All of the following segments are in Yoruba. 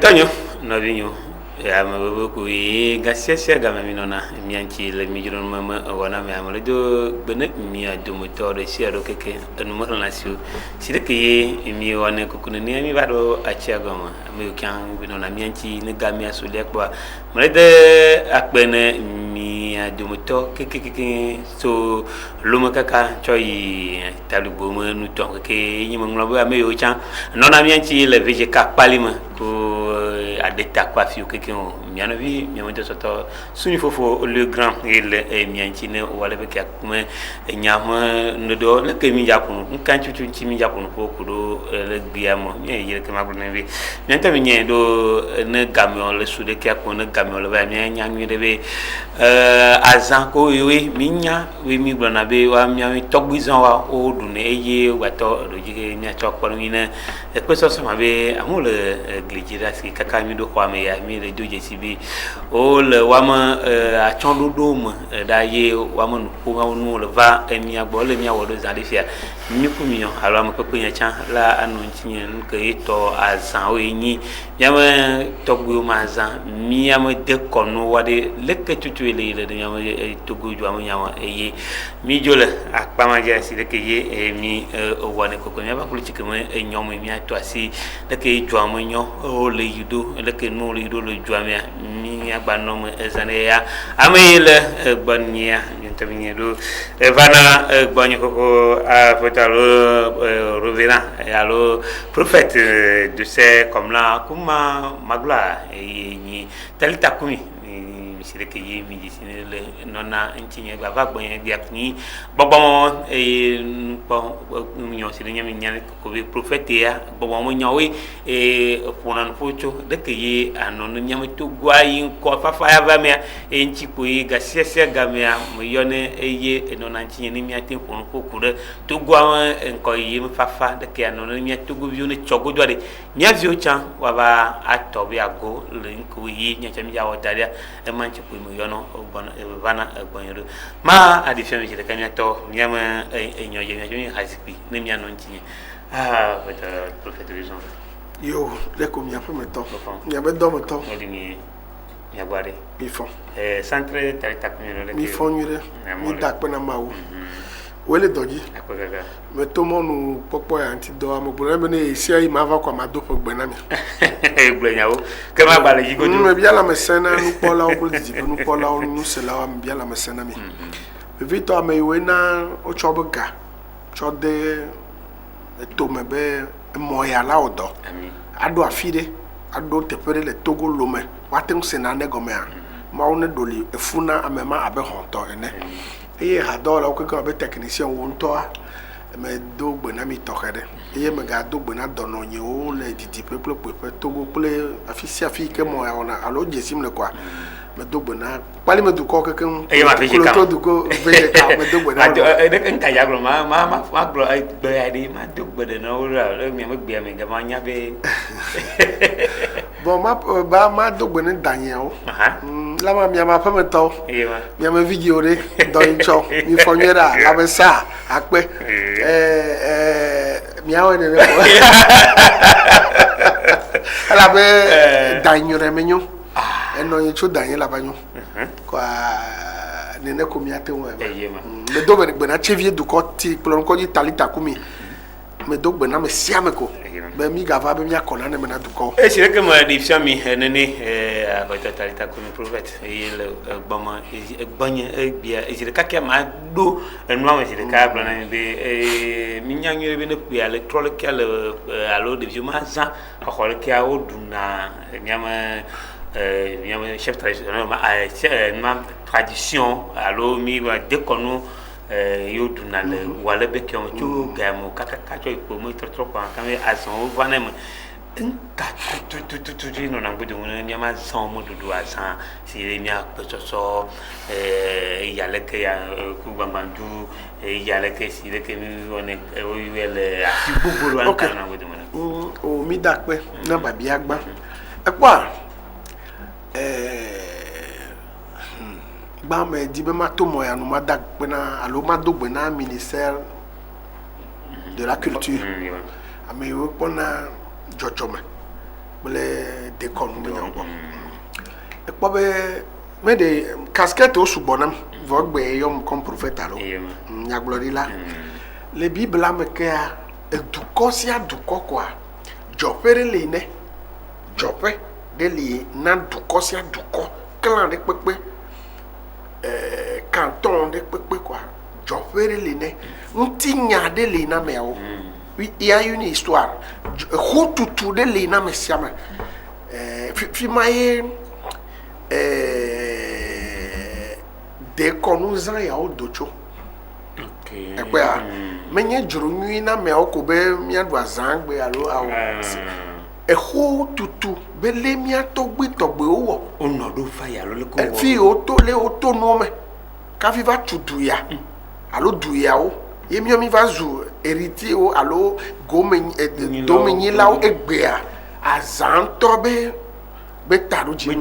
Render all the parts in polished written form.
Tonyo, no vinyo. Ya mabuku gasia gama minona mianchi le mijron mama wana me amale do bene mi adu motor si ado keke anu relation sideke mi wane kokune ni mi bado achia gama mi kan binona mianchi ne gami asule kwa male de akbene mi adu motor keke so luma kaka choi talugo mo nu ton keke nyi mo nglobo ame yo chan nona mianchi le veje ka palima ko adeta kwa fiu keke miano vi miamo soto suni fofo le grand il mianchi ne wala be kak me nyama ndo le ke mi japon kan chuchu chi mi japon ko kudo le biamo mi yele ke mabul ne vi nyanta mi nye do ne gamio le sude kak ko ne gamio le ba mi nyangi de be azan ko wi mi nya wi mi blona be wa mi ami togbizan wa o du ne eye wa to do jige mi chokpo ni ne e ko so ma be amule glijira si kaka mi do kwa me ya mi le do je bi o le wama a chondo dom da ye wama no ko no le va emi agbo le mi awodo za defia mi ku mi alo am ko nya chan la anu ntinye nke to azan o yin yama togbu ma zan mi am de kono wade leke tutu le de yama togu ju am yama eye mi jole akpama ja si leke ye mi o wane ko nya ba ku chikeme nyom mi ato asi leke ju am nyo o le yudo leke no le yudo le ju am mi agbanom ezaneya amele gbania ntamine do evana gbanya koko a fotalo rovena allo prophète de ces comme là kuma magla ni talita kumi sireke yi mi jisine le nona ntinye baba gbanya biakni bobo po nyo sire nyami nyane ko be prophète ya bobo mo nyawe ponan focho de ke yi anon nyame to gwayi ko fafa ya ba me enchi ko yi gasia gamia mo yone eye nona ntinye ni mi atin ko ko kure to gwa enko yi fafa de ke anon mi to go bione chogo jode nya vio chan wa ba atobi ago le ko yi nya chami ya wadaria e manchi ko mo yono bon vana gbanyoro ma adifia mi de kanya to nyama enyoje mi hasiki ne mi anon ntinye peut prophète raison yo le ko mi afa meto ya be do meto odini ya bare mi fon centre talita communale mi fon yure mi dakpe na mawo wele doji akogaga meto mo nu popo ya anti do amogbo me ne esi ayi ma va kwa ma do pogbe na mi egbenyawo ke ma bale jigo me bia la mesena nu pola o bul di nu pola o nu se la am bia la mesena mi vito ame we na o choboga chode to me be moya la odo ami ado afide ado tepere le togo lome watem sena ne gomea ma one doli efuna amema abe honto ene eye hadola o ko be technicien wonto me do gbena mi tokede eye me ga do gbena dono nye o le didi peuple togo ple afi ke moya ona alo jesim le kwa me do gbena pali me du ko keken eye ma fiji ka to du ko veje ka me do gbena de nka ya glo ma glo ai gbe ai ma do gbede no ra le mi me gbe mi ga ma nya be bon ma do gbena danye o la ma mi ma fa me to eye ma mi ma video re do incho mi fonyera la be sa akpe mi awe ne ko ala be danyore menyo eno yicho danye la banyo kwa nene ko mi ate won me do be na chevie du ko ti plon ko di talita kumi me do be na me siame ko be mi gava be mi akona ne me na du ko e sire ke ma di fiami nene a ko talita kumi prophète e le gbama e gbanye e bia e sire ka ke ma do enwa me sire ka plon na be mi nyanyure be ne ku ya le trole ke le alo de ma za ko le ke a oduna nyama chef traditionnel ma tradition allo mi wa dekono yo dunale wala be ke on tu gamo kaka cho ko mo trop kan azon vanem nka tu no na gudu ni ma zon mo dudu azan si mi a so yale ke ya ku bambandu yale ke si le ke mi one o yele afi bubulu an kan na gudu o mi dakpe na babi agba epa ba me di be ma to moya no ma dag pena alo ma do gbe na ministère de la culture ame wo pona jochome le déconne be nyambo e kpo be me de casquette o subonam vo gbe yom comme prophète alo nyaglori la le bible la me ke a duko si aduko kwa jopere le ne jope de li na duko si aduko clan de pepe canton de pepe quoi jopere le ne ntinya de le na me o oui il y a une histoire tout de le na me siama fi maye de konuzan ya odocho ekwe a menye juru nwi na me okobe mia do azangbe alo awo eho tutu bele mia togbe owo onodo fa ya lo le ko fi o to no me ka fi va tutu ya alo du ya o yemi mi va zu eriti o alo gome domenyi la o egbe a azanto be taru ji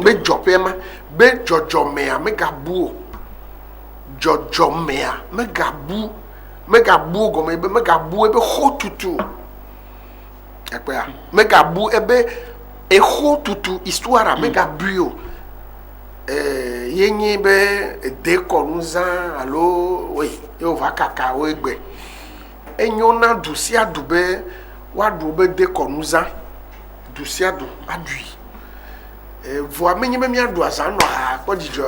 be jope ma be jojo me a me gabu jojo me a me gabu go me gabu ebe hotutu ekpe a me gabu ebe e hotutu histoire me gabu yenye be de konuzan alo oui yo va kaka o egbe enyona dusia dube wa dube de konuzan dusia du adui voa menye me mia do azan no ha ko jijo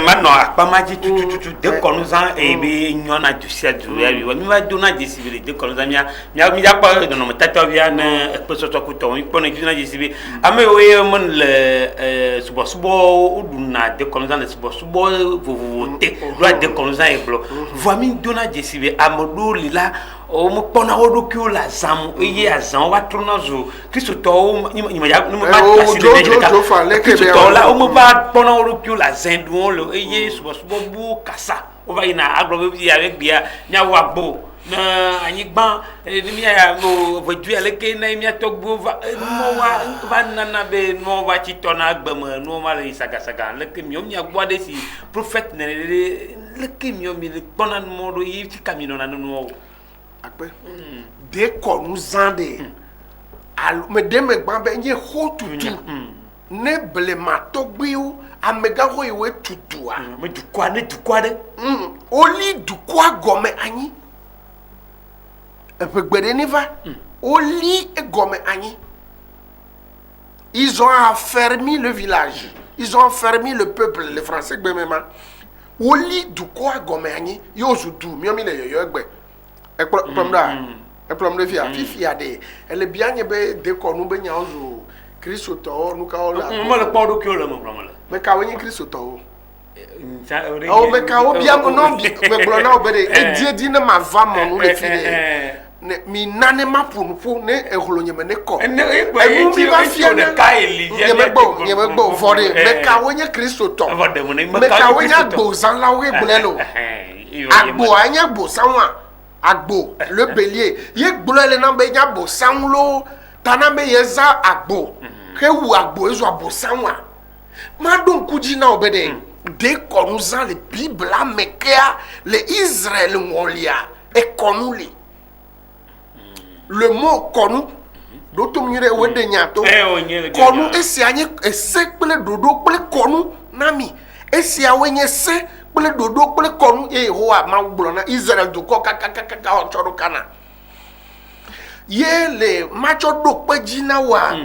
ma no pa ma ji tututu de konuzan e be nyona dusia du ya wi mi va do na disibili de konuzan mi ya pa do no metato bia na expresso to ku to ipo na jina disibili ame o ye mon le subo uduna de konuzan le subo vovote do de konuzan e blo voa mi do na disibili amodo lila o mo pona o do ki o la zam eye azan wa trona zo kristo to ni ma ba kasi de kristo to la o mo ba pona o do ki o la zan du lo eye subo bu kasa o va ina agro bi avec bia nya wa bo na anyigban ni mi ya mo vodu ale ke na mi atogbo va nana be no va chi to na agbam no ma le saga le ke mi o mi agbo de si prophète ne le ke mi o mi le pona mo do yi ti kamino na no akpe de konuzan de alo me de me gban be nye ho tutu ne blema togbiu amega ho iwe tutu a me dukwa de oli dukwa gome anyi epegbede niva oli gome anyi ils ont affermi le village, ils ont affermi le peuple, les Français gbemema oli dukwa gome anyi yo zudu mi o mi le yo egbe Eplom de fia de ele bianye be de konu be nyaozo Kristo to nu ka ola mo le podo ki o le mo blomala me ka wenye Kristo to o me ka o bia mo no bi me blona obede e die di na ma va mo no le fi ne mi nane ma pu ne e holonye me ne ko e mu bi va fia de ka eli ye me gbo vore me ka wenye Kristo to me ka wenye gbo zan la we blelo agbo anya gbo sanwa agbo le bélier ye gbolo le na be nya bo sanlo tanambe yeza agbo ke wu agbo ezo abo sanwa ma don kuji na obede de konuzan le bible la mekea le Israël ngolia e konuli le mot konu do to mire wede nyato konu esi anye ese pele dodo pele konu nami esi awenye se pele dodo pele konu Yehowa ma gbolo Israël do ko kaka o choro kana ye le macho do pejina wa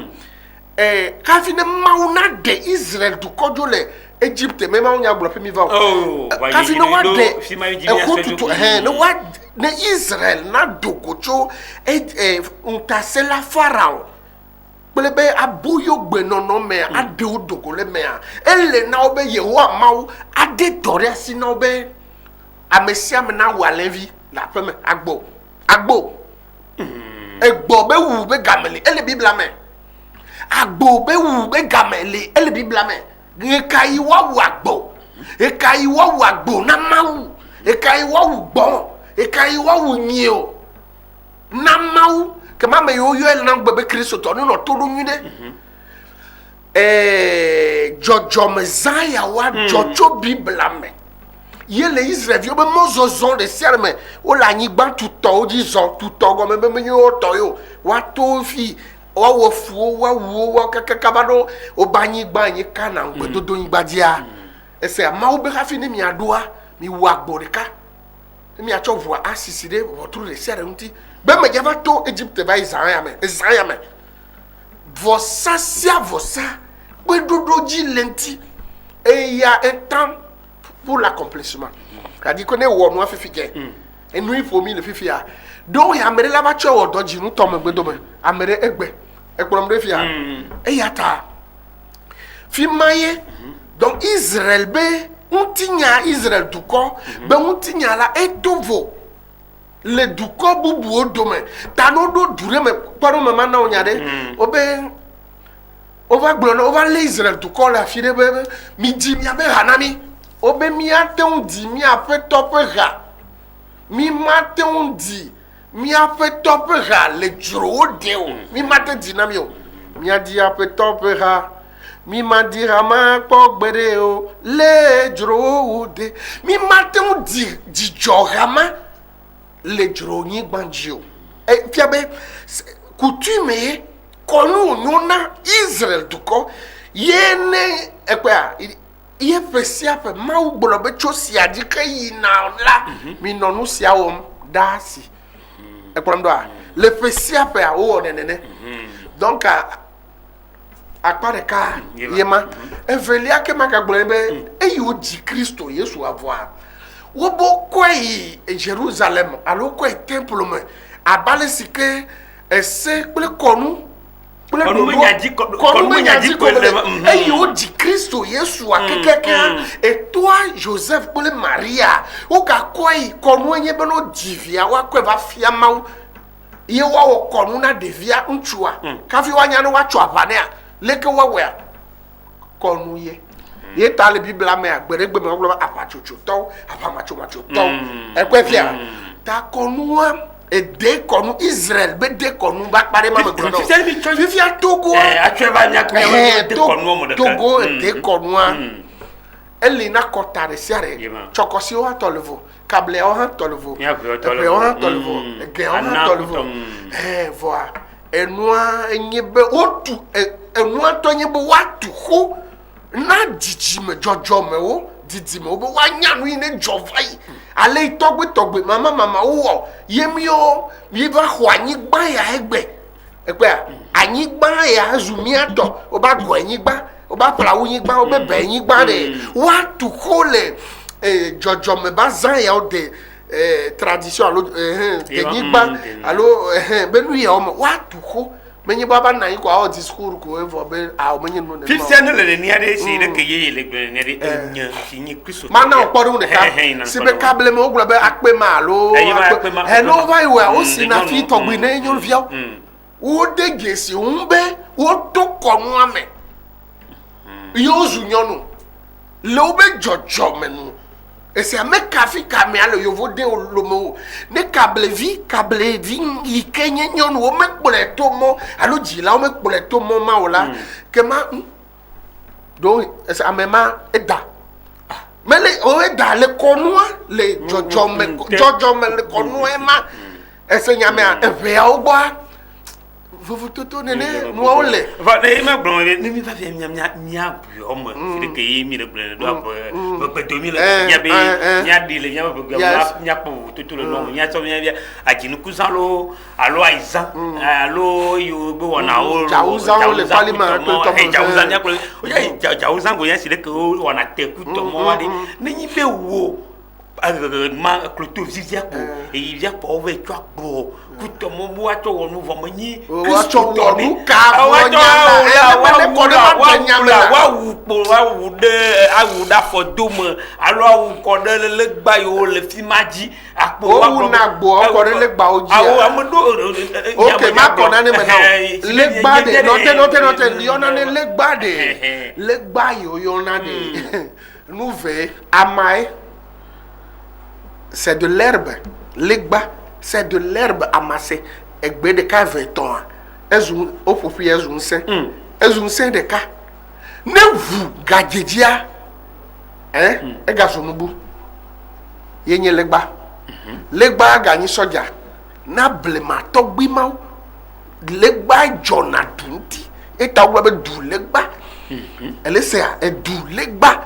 kafine mauna de Israël do ko jo le Egypte me ma unya gbolo pe mi va kafine wa de no wa ne Israël na dogocho untasela Pharaon plebe abuyo gbenono me ade odogole me ele na obe Yehowa mawo ade dore asi na obe amesia me na wa levi la peme agbo egbo be wu be gameli ele bibla me agbo be wu be gameli ele bibla me ekai wa wu agbo na mawu ekai wa wu gbon ekai wa wu nyio na mawu ke mama yo ele na gbebe Kristo to no to do nyude jojo mezaya wa jojo bibla me yele Israël yo be mozozon de serme o la nyigban tuto o di zon tuto go me nyo to yo wa to fi wo fu wa wu wa kakabado obanyi gba yin kana ngbedodo yin gbadia ese ma wo be hafi ni mi adoa mi wa gborika mi a chovu asiside wotru le sere nti be me java to Egypt ba Isaiah me vossa gbedodo ji lenti et il y a un temps pour l'accomplissement. C'est-à-dire qu'on est où nous affiché et nous il faut mis le fifia. Donc il y a mere la voiture au doji nous tombe gbedodo amere egbe ekolom de fia et y a ta fi maye donc Israël be untinya Israël duko be untinya la etovo le duko bubu odome tanodo dure me paro me mana onyade obe over glono over l'Israël duko la fi de be mi di mi abe hanami obe mi ate undi mi ape topera mi mate undi mi ape topera le jro deo mi mate dinamio mi adi ape topera mi madira ma pogbereo le jro de mi mate undi di jorama le jro ni gbanjio e fiabe coutume konu nyona Israël duko yene ekwa iye pesia pe ma ugbolo be chosi adike yina la mi nonu sia wom dasi e kwa ndo a le pesia pe a o nenene donc a pare ka yema evelia ke maka gbolo be eyi o di Kristo Yesu avoir wo bo kwai Jerusalem alo kwai temple me abale sike ese pele konu et il dit Christ Yesu a quelqu'un et toi Joseph pour Maria ou ka quoi kono nye beno divia wa kwa va fia ma ye wa wo kono na devia nchua ka fi wanya no wa chwa panea leke wa wa kono ye ta le bible me agberegbe me wo apachocho to apamacho macho to e kwa fia ta kono et dès qu'on Israël be dès qu'on va parler ma gros vivia Togo Togo dès qu'on elle n'a kota de serre chokosi o tolvo kable o tolvo e o tolvo ge o tolvo voilà et noa nyebe otu e noa to nyebe watu ho na didi me jojo me o didi me o wa nya no ine jovai ale togbe mama wo yemio mi ba ho anyigba ya egbe anyigba ya azumiato o ba go anyigba o ba plawo nyigba o be be anyigba de wa to kole jojo me ba zan ya o de tradition alo de nyigba alo benu ya o wa to ko menye baba na yi kwa o discours ko e for be a o menye no ne ma fifty no le ni ade si de ke ye le gbe ni ade enya sinyi Kristo mana o poru de ka si be kable me o glo be akpe ma lo he no vai we o si na fi to gbe na enyo via o de gesi umbe o to kono ame yo zunyonu le o be jojo menu ese ame kafi kame alo yo vode olomo ne kable vi ikenye nyonu o mekpole to mo alo jila o mekpole to mo ma ola kema do ese amema eda mele o eda le konua le jojo me le konua ma ese nyame eve ogba vous toto nene no ole va ne me bron ni mi va fi nya bu omo fi ke yi mi le bron do abo be 2000 nya be nya di le nya be nya po toto le no nya so nya ajinu kuzalo alo aiza alo yo be wona o jauza le parlement to to jauza nya ko jauza go nya si le ke wona te ku to mo wa de ni be wo ma cloto zizia ko e via po ve twa bro kuto mo bo ato wonu vo manyi Kristo wonu ka wa wu po wa wu de awu da for dome alo awu ko de le gba yo le fi maji apo wa ko na gbo ko de le gba oji awu amodo okay ma ko na ni me now le gba de note yona ne le gba de le gba yo yona de nouvelle amai c'est de l'herbe legba c'est de l'herbe amassée egbe de ka 20 ans ezun opopi ezun sen de ka ne vu gadjejia e ga sonubu yenye legba gani soja na blema to gbima legba jona dunti eta wo be du legba ele se a edu legba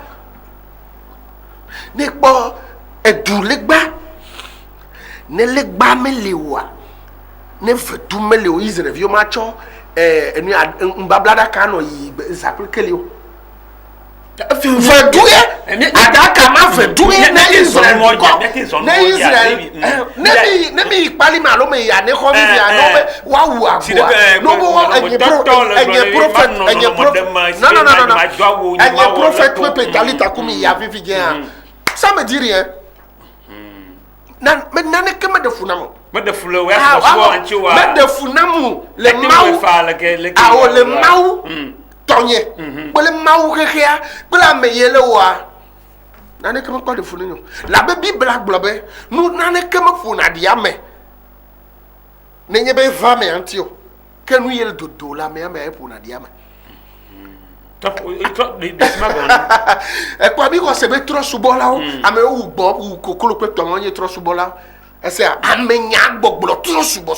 ne po edu legba ne legba melewa ne fetu melewa Israel yo ma cho enu mbablada kan no yi saplikele o feduye adaka ma feduye na Israel na Israel ne mi pali ma lo me ya ne ko mi ya no be wa wu agbo no bo enye prophet no enye prophet pepe talita kumi ya fifi gen ça me dit rien na ne kema de funamo me de fulo we so anchi wa me de funamu le mau le mau tonye bele mau kekea bela me yele wa nane kema kwa de funenyo la be bible aglobe nu nane kema funa dia me nenye be va me antio ke nu yele dodo la me e funa dia me top de smagon e kwa bi ko se be tro subola o ame o gbo u kokolo pe to monye tro subola e se amenya gbogblo tro subo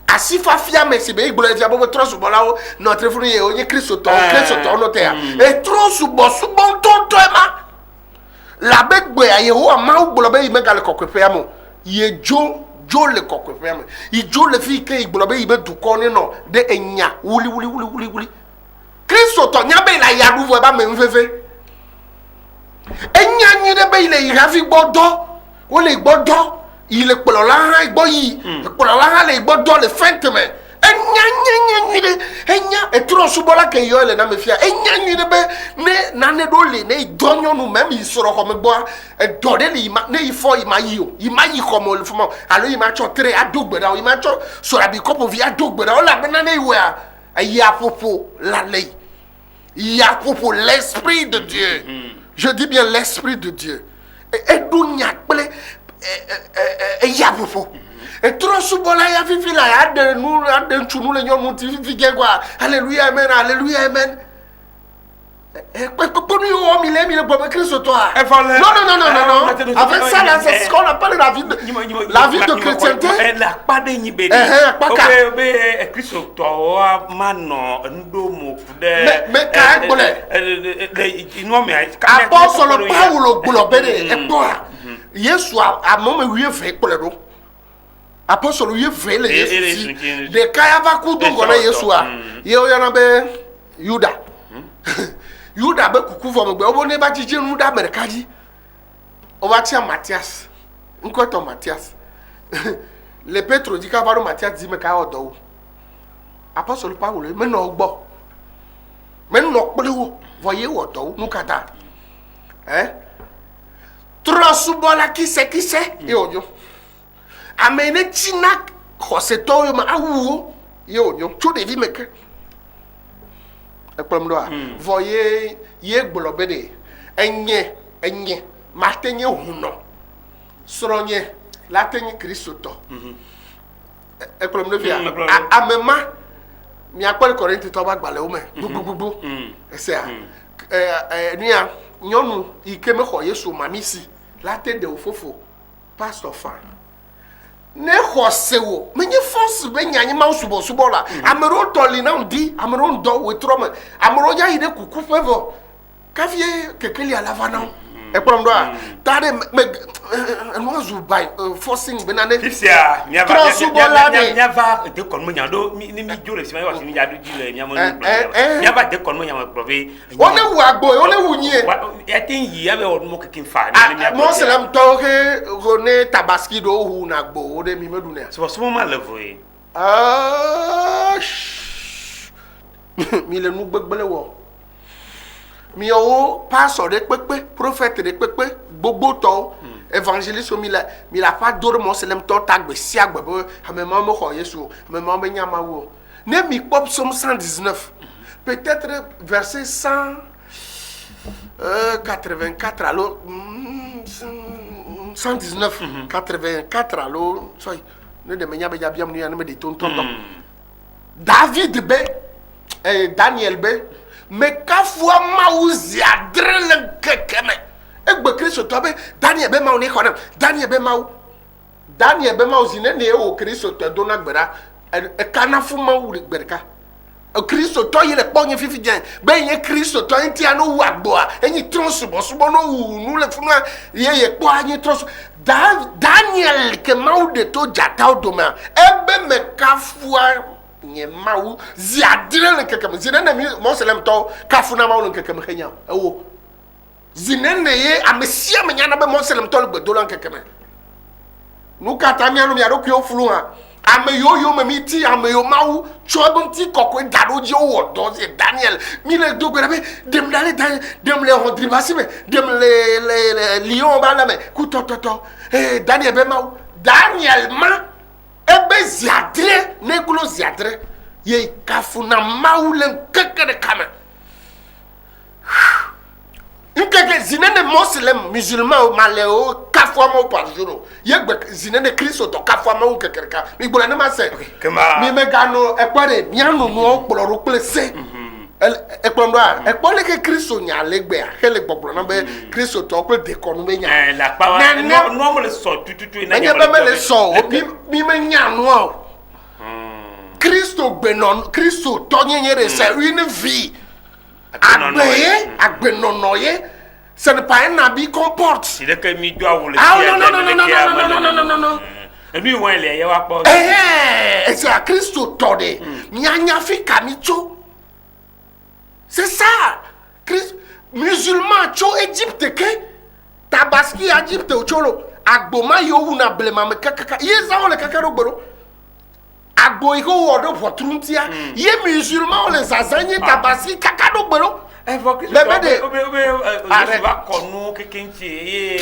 asifa fia me se be igbo e bo tro subola o no trefunu ye onye Kristo to no te ya e tro subo to ma la be gbe aye ho ma ugbo be yi megal kokwefe am ye jo le kokwefe am i jo le fi ke igbo be yi be du ko ni no de enya wuli Kristo to nya be la ya duvo ba me mfefe enya nyi de be ile irafi gbodo wo le gbodo ile polo la ha igbo yi polo la ha le gbodo le fenteme enya nyi de enya etro subola ke yo le na me fia enya nyi de be ne na ne do le ne donyo nu meme isoro ko me gbo e do de le ma ne ifo imayi ko mo le fo mo alo ima cho tre adogbera o ima cho so la bi kopo vi adogbera o la be na ne iwe a ya popo la lei. Il y a pour l'Esprit de Dieu. Je dis bien l'Esprit de Dieu. Et d'où il y a il y a pour. Et trop souvent là, il y a fifi là, il y a de nous les gens nous disent quoi. Alléluia, amen, alléluia, amen. Non. Avec ça, là, c'est ce qu'on appelle la vie de chrétienté. Apostole Paulo Globere, Yesu a moment où fait pour le dos. Apostole où fait le Yesu. De Kayava Kudo Gona Yesu a. Yoyanabe Yuda. Yuda be kuku fo megbe obo ne ba jije nu da merkaji o ba tia Matthias nkoto Matthias le Petro di ka baro Matthias di me ka odo Apostle Paul me no gbo me no pelewo voye odo nu kata trosubola kise e ojo amene china khoseto yo ma awu ye ojo chu de vi meke voyez ye globede enye matenye huno sronye latenye Kristo amema mi akpel Korinthe to ba gbale o me gbugbu ese a nia nyonu ikeme kho Yesu mamisi late de ofofo pastor fan ne khosewo menye force be nyanye ma subo la amero toli na ndi amero ndo wetroma amero ya ide kuku fevo kafie kekeli alavana e prom do a tade me no zu bai forcing be na ne fisia nya va de kon mo nyado ni mi jore si ma wa si mi jadu jile nya mo nya va de kon mo nya mo probe one wu agbo one wu nyie e tin yi ya be mo kekin fa ni mo selam to ke rone tabaski do hu na agbo o de mi medu ne so ma levo yi mi le nu gbegbele wo mi o pastor de pepe prophète de pepe gbogbo to évangéliste mi la pas doro mo selem to tagbe si agbe amema mo ko Yesu amema mo nyama wo ne mi pop Psaume 119 peut-être verset 184 alors 119 84 alors soy ne de menya be jabiam ni me de tonton David be Daniel be mais kafua mauzi adrele kekeme egbe Kristo to be Daniel be mauni khonam Daniel be mau zine ne o Kristo to do na gbera e kana fuma wuri gberka Kristo to yele kponye fifi jen be yen Kristo to enti anu wu agbo a enyi tronsubo subo no wu nu le funa ye kpo anyi tronsu Daniel ke maude to jata odoma ebe me kafua nye mau ziadire le kekeme zinene mi Moselem to kafuna mau le kekeme henya ewo zinene ye amesia me nyana be Moselem to le gbedola kekeme nukata mi anu mi adoku ofulu ha ame yo me miti ame yo mau chobunti kokwe daroji o doze Daniel mi le dogwe be dem le hodribasi me dem le lion ba na me kutototo Daniel be mau Daniel ma ebe ziadre negulo ziadre ye kafuna mau le kekere kama nkeke zinene Moselem musulman maleo kafwa mo par jour yegbe zinene Kristo to kafwa mo kekereka mi gbola na ma se mi me gano ekpore mianu no okporo plese ekporo a ekpole ke Kristo nya legbe a hele gbogbo na be Kristo to okporo de kono me nya la pa no mo le so tututu na nya be le so mi me nya no Kristo gbenon Kristo to nyere se une vie Agbenonoye, ce n'est pas un habit qu'on porte. C'est que mi doit vous le dire. Ah non. Et lui, ouais, il y a pas. C'est à Christo torde. Mianya fi kamicho. C'est ça. Christ musulman cho Égypte ke tabaski Égypte o cholo. Agboma yo una blema me kaka. Yeza on le kaka ro gboro. Agbo iko wodo potruntia ye musulman on les azanye tabasi kakado gbero va konu kekenchi ye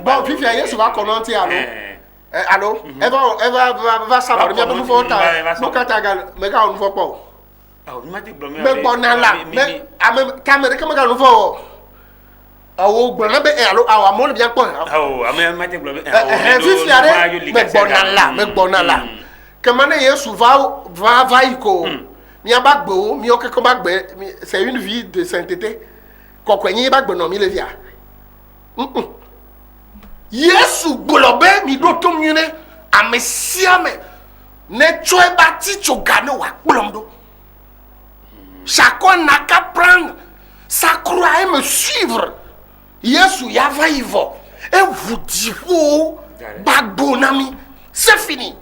bon fifia yesu va konu ti allo va savoir bien nous faut ta nous kata gal me ka on faut pas me bonala me ame camera que me ka on faut awo gbona be allo awa mo bien po ame mate blome fifia me bonala Comment Yesu va iko mi abagbo mi okeko bagbe c'est une vie de sainteté kokwenyi bagbo no mi le via Yesu golobe mi do to mune amesia me ne choe bati chogano wa gbolomdo chacun n'a qu'à prendre sa croix et me suivre Yesu ya va ivo et vous dit bagbo nami c'est fini.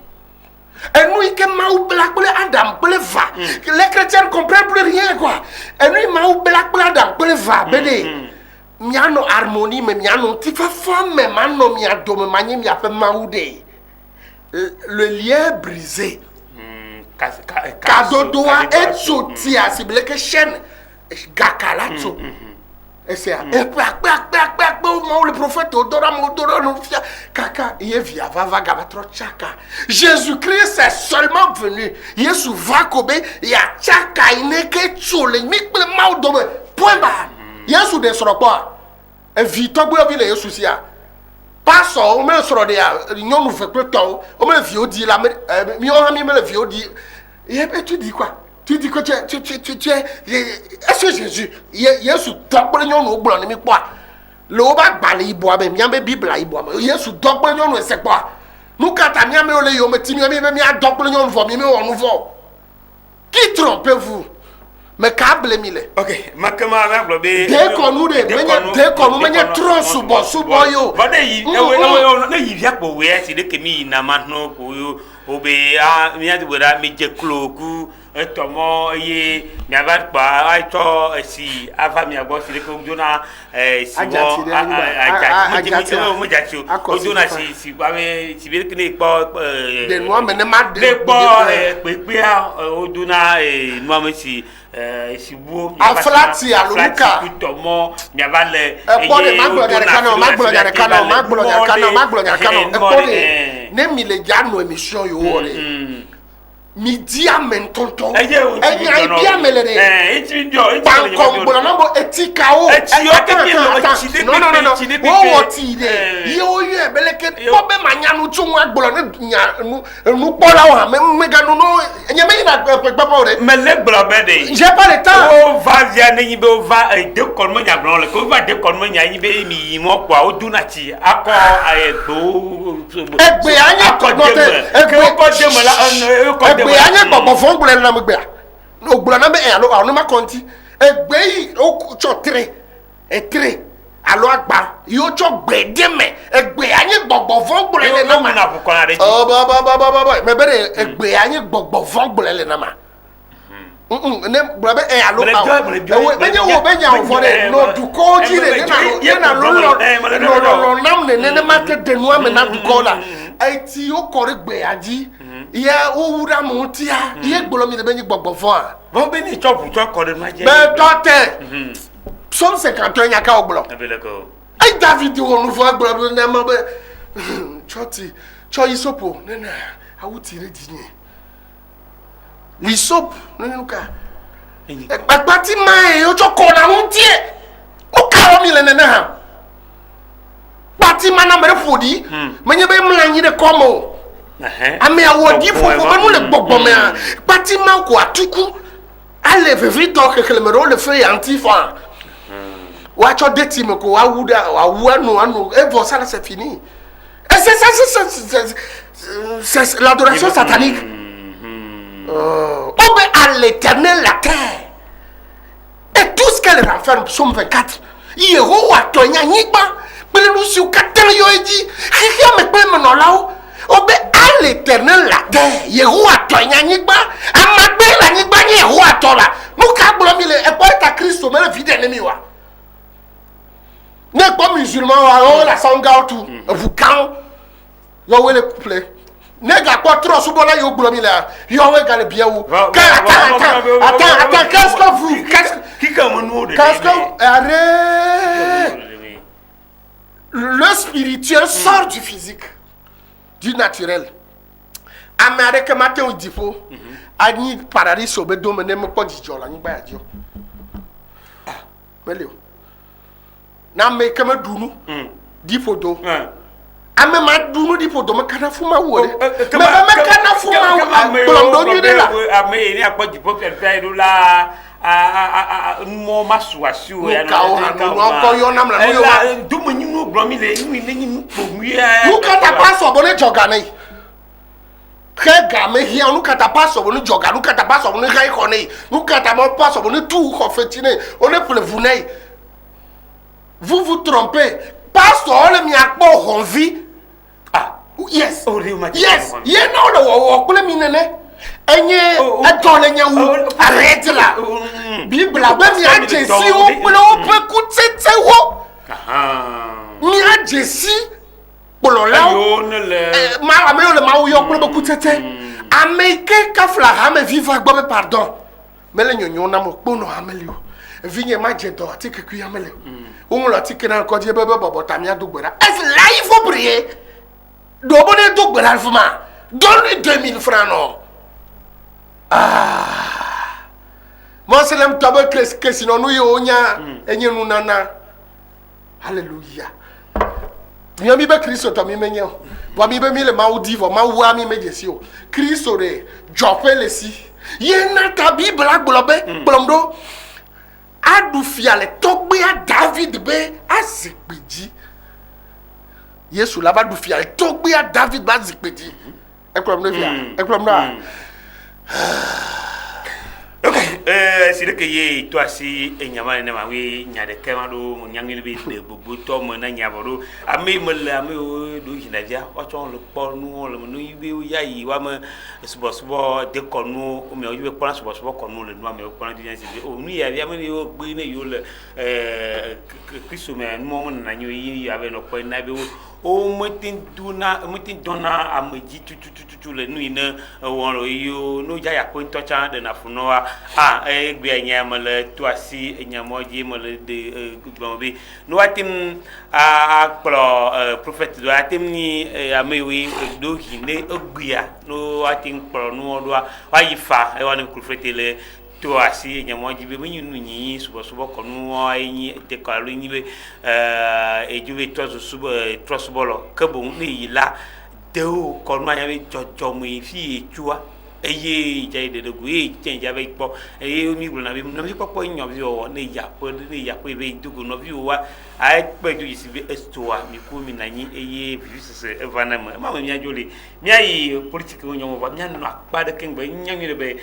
Et nous, que Maou Black Adam va. Les chrétiens ne comprennent plus rien, quoi. Et nous, Maou Black Adam va. Bédé. Miano harmonie, mais miano, tu fais femme, mais mano, miado, mais mani, mi a fait Maoudé. Le lien brisé. Cadeau doit être sauté à cible que chaîne. Gakalato. Et c'est le prophète Kaka, Jésus-Christ est seulement venu. Jésus va kobe, il y a Tchaka, il n'est que tchoule, mikle maudome. Point barre. Jésus de sera quoi? Et vite, il y a souci. Pas ça, on me sera de l'union nous fait plus tôt. On me vieux dit la ami me le vieux dit. Et tu dis quoi? Tu dis que tu es. Est-ce que Jésus, Yesu dokpele nyɔnu gblɔ ne mi kpɔa le woba gbalẽ yibɔa me miame bibla yibɔa me Yesu dokpele nyɔnu ese kpɔa nu ka ta miame wo le yome ti miame be mia dokpele nyɔnu vɔ mi wɔ nu vɔ qui trompez-vous me ka ble mi le. Ok makema na gblɔ be. dekɔnu de menye trɔ subɔ yo. vɔde yi ewe ne yi via kpo wea si de kemi yina ma no ko yo obe a mia de wera mi je kloku etomo ye mia va pa aito si ava mia go si de ko jona si wo mo jachi o jona si ba me si be kini po de no me ne ma de po pepe a o jona no me si si wo aflati aluka etomo mia va le magbo ne mi le jano émission yo ore midi amen tonton enya bia melere bankombola nambo etika o no wo ti de yo ye beleke pobe manyanu chunwa gbolo ne nya nu pola wa me ga no nyame ina pepa ore mais le gbolo be de j'ai pas le temps o va via ne yibe o va de kolmo nya gbolo le ko va de kolmo nya yibe mi mo kwa o duna ti akọ egbo egbe anya ko de mo la egbe anya gbogbo fun gbolo na me gbe no gbolo na me alo ma konti egbe yi o cho 3 alo agba yo cho gbede me egbe anyi gbogbo fon gbole na ma na bukona re oh ba me bere egbe anyi gbogbo fon gbole na ma ne brabe alo benye wo benya fo de no du ko ji de na lo nam ne ma te de no me na du ko la ati o kore gbe aji ya o wura mu tia ye gbolo mi de benyi gbogbo fon a bo be ni chop to ko de ma je be dote Somme 51 y'a qu'à oblo. Ay David on nous voit blabla na ma choti isopo nena awuti re dinye. L'isop nenuka. Akpati mai o choko na untie. O ka o mi le nena ha. Pati mana mere fodi. Menye be mlanyi de komo. Ame awodi fofo be nu le gbogbo me. Pati ma ko atuku. Ale vevi to kekele me ro le fe antifa. Watch your date me ko anu evo ça c'est fini. Et c'est l'adoration satanique. On met à l'éternel la terre. Et tout ce qu'elle renferme, psaume 24. Yehowa tonya nyigba, bele nous sur katel yo edi. Rien me pe me no lao. On met à l'éternel la terre. Yehowa tonya nyigba, amagbe la nyigba Yehowa tola. Nous ka blomi le e pas ta Christ me le vide ennemi wa. N'est pas musulman, la sanga tout. Vous quand vous le couplet. N'est pas trop sous la yo blomi là. Yo le bien où. Attends, qu'est-ce que vous qui comme nous qu'est-ce que arrête. Le spirituel sort du physique, du naturel. Amérique matin au dépôt. Ani paradis au bédo mais n'aime pas du jola ni ba dio. Ah, melio. Na me kama dunu di photo ame ma dunu di photo me kana fuma wo de me kana fuma blondo ni de la ame ni akpo di photo pe do la mo masu asu ya no ko yo nam la yo du mo nyinu blomi le ni po mi nu kata paso bo ne joga nei Kega me hia nu kata paso bo ne joga nu kata paso bo ne kai ko nei nu kata mo paso bo ne tu ko fetine on ne pour vous nei. Vous vous trompez. Pasteur, le miakbo honvi. Ah, yes. Yes. Ye no le wo ko le minene. Enye aton le nyawu. Arrête là. Bible la be mi ajesi o plo pe kutete wo. Mi ajesi plo la. Ma ame le ma wo yo plo be kutete. Ameke ka fla ha me viva gbo be pardon. Me le nyonyo na mo kpono amelio. Vinye ma jedo atike ku amele. On l'a dit que dans le code, est-ce là il faut prier? Donne 2000 francs, non? Ah! Moi, c'est l'homme que sinon nous y et nous nana. Alléluia. Bien, mi be Christ, toi, mi menyo. Wa mi be mi le maudi, ma wa mi me jesio. Christ ore, jopé le si. Yena ta Bible la globe, blomdo. Adu fiale togbe a David be azikpeji Yesu la ba du fiale togbe a David ba azikpeji ekwem no fia ekwem na okay sire ke ye to asi enyama ne ma we nya de kema do mo nyangel be de bubu to mo na nya bodo ame mele ame o do hinavia o chon le po nu le no yibe o yayi wa ma subo de konu o me o yibe kwa subo konu le no ame o kwa di nsi o nu ya bia me ne o gbe ne yo le Kristo me no mo na nyo yi abe no kwa na be o mutin dona ameji tutututu le nu ina won ro yo no ja ya ko ntocha de na funoa egbe anyama le toasi enyamoji mo le de gbobi no atim akplo prophet do atim ni amewi do hine ogbia no atim kplo no do ayifa e wa ne prophet le to asi nyamo jibe menyu nyi subo konu ayi de kalu nyi be ejuwe tozo subo trosbolo kebo ni la deu konu anya be jojo mu fi etua eye jai de gu e change ave po eye mi gbo na bi popo nyo bi o ne ya po be dugu no bi wa ai pe ju isi be estoa mi ku mi nanyi eye bi se evana ma mi ajole mi ayi politique nyo mo ba mi anu akpa de ken be nyanyi be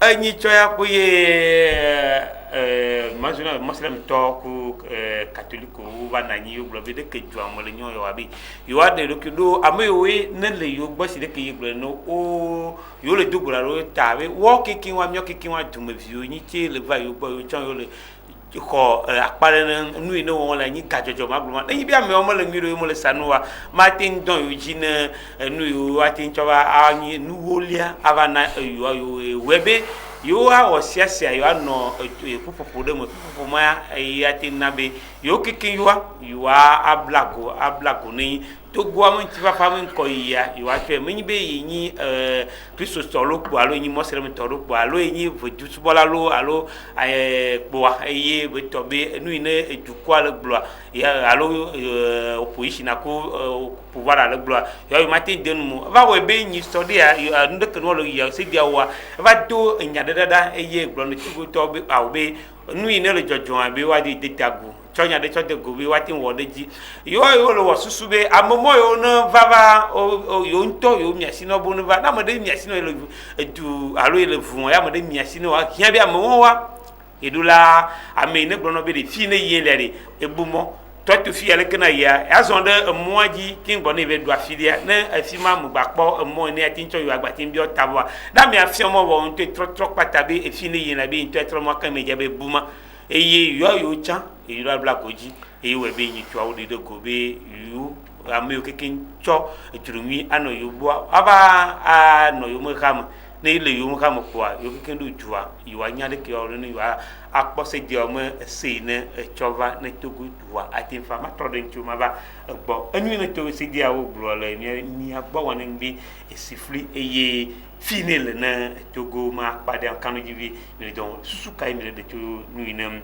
anyi choya ko ye mazuna muslim to ku catholique u ba nanyi yo gbo be de ke ju amole nyo yo abi yo ade lo ki do amewe ne le yo gbo si de ke gbo no o yo le dugura ro tawe wo kikin wa myo kikin wa dume vio nyi che le va yo gbo yo chan yo le ko akpare nu ino won la nyi ka jojo ma gbo ma nyi bia me o mo le ngiro mo le sanua martin don yo jine nu yo atin choba anyi nu wolia avana yo webe yo a osiasia yo ano pupopo de mo pupopo ma atin nabe yo kikin yo ablago ni to gwa mo ti papa mo ko ya yo atwe mo nyi be yin Christo solo po alo yin mo sere mo toro po alo yin vodu subola lo alo po aye be to be nu ine eduko alo glo ya alo opposition ko pouvoir alo glo yo matin de nu va we be yin study ya ndo ke no lo ya se dia wa va do nya dada eye glo no ti go to be awo be nu ine le jojo abi wa di detagu chonya de chote gobi wati wodeji yo lo wasusu be amomo yo no vava o yo nto yo miasi no bu no va na mo de miasi no edu alo ele vu ya mo de miasi no wa hia bi amomo wa edula ame ne gbono be de fi ne yelere ebumo to fi ele kana ya azonde moaji kin gbono be do afilia na afima mu gbakpo mo ne atincho yo agbatin bi otabo na me afiomo wo nto trok patabe e fi ne yena be nto etro mo kan me jabe buma eye yo chan e ro black oji e we be yin twa odi de go be yu ame o kekin cho eturumi ano yo bo aba no yo mo kam ne ile yo mo kam po yo kekin do twa yo anya de ke o ni yo akpose di o mo se ne chova ne togu twa atin fa ma to de ntuma ba gbo anu ne to se di awo bro le ni agbo won nbi esifli eye finele na togo ma pa de kanu jivi ni don suka mi de to nu inem